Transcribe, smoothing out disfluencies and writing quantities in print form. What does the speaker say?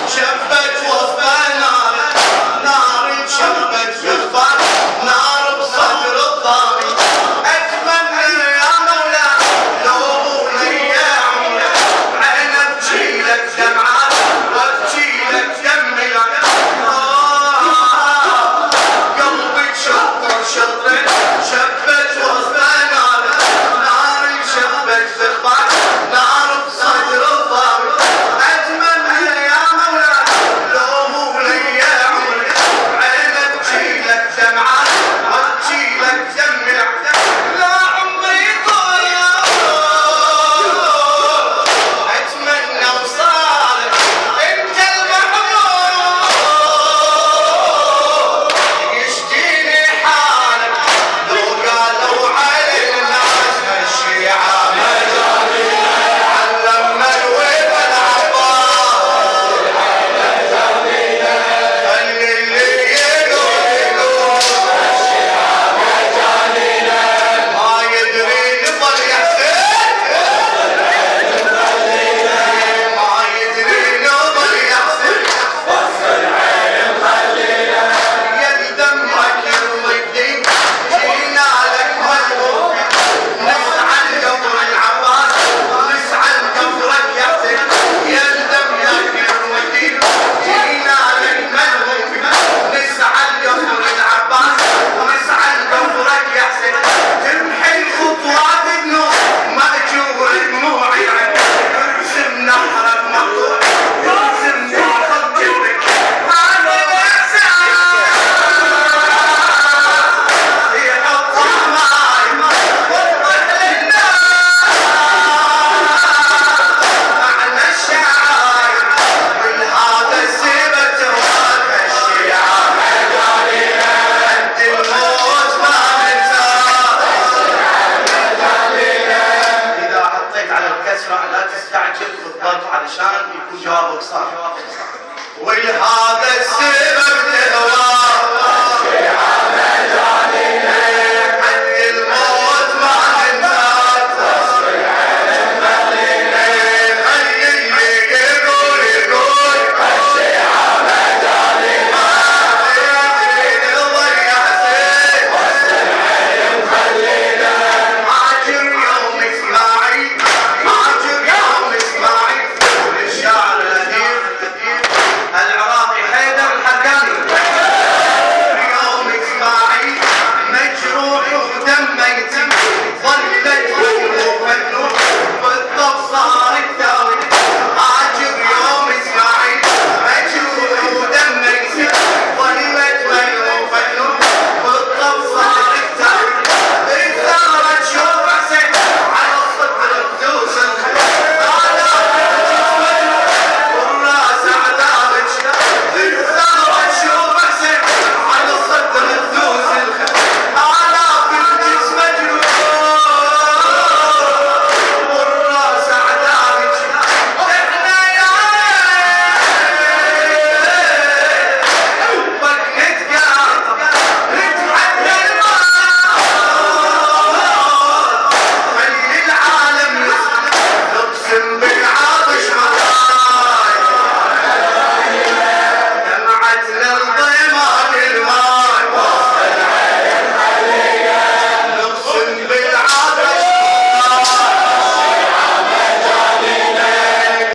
شبت وسط نار، نار شبت بالضار، نار بصدر الضاري. اتمنى يا مولاي لو لي عمري عين ابكي لك دمعات وابكي لك دمي. قلبي شطر شطر شبت وسط نار، نار شبت بالضار، نار بصدر الضاري. اتمنى يا مولاي لو لي عمري عين ابكي لك دمعات وابكي لك دمي. لا عمري طول اتمنى وصالك انت المحبوب، يشتيني حالك لو قالوا علي الناس هالشيعة علمنا الويل العباس. خلي اللي يقول ما يدري نظر يحسن، ما يدري نظر يحسن. يا دمك يرضي جينا لك ملهوف، نسعى لقبر العباس نسعى لقبرك يحسن. يا دمك يرضي جينا لك ملهوف، نسعى لقبر العباس نسعى لقبرك يحسن. تمحي الخطوات بنور مأجور دموعي، ارسم نهرك مقطوع ارسم نهرك جبك. هذا الاحساس يحطه معي وضح للناس معنى الشعاير. والهذا سيبة هواك الشيعة قد الموت ما ننساه. إذا حطيت على الكسرة لا تستعجل في الضبط علشان يكون جوابك صح. ولهذا السر